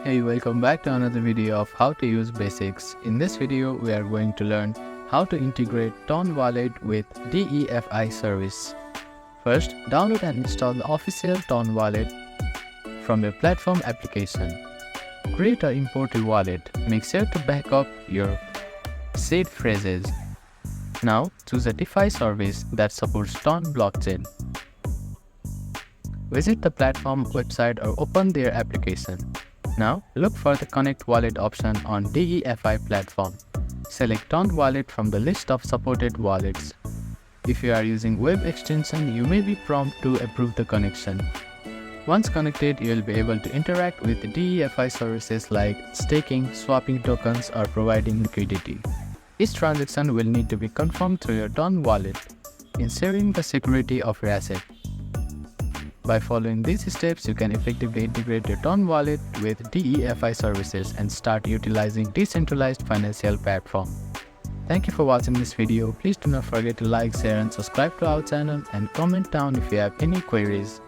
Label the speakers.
Speaker 1: Hey, welcome back to another video of how to use basics. In this video, we are going to learn how to integrate Ton Wallet with DeFi service. First, download and install the official Ton Wallet from your platform application. Create or import a wallet. Make sure to back up your seed phrases. Now, choose a DeFi service that supports Ton blockchain. Visit the platform website or open their application. Now, look for the Connect Wallet option on DeFi platform. Select Ton Wallet from the list of supported wallets. If you are using web extension, you may be prompted to approve the connection. Once connected, you will be able to interact with DeFi services like staking, swapping tokens, or providing liquidity. Each transaction will need to be confirmed through your Ton Wallet, ensuring the security of your asset. By following these steps, you can effectively integrate your Ton Wallet with DeFi services and start utilizing decentralized financial platform. Thank you for watching this video. Please do not forget to like, share and subscribe to our channel and comment down if you have any queries.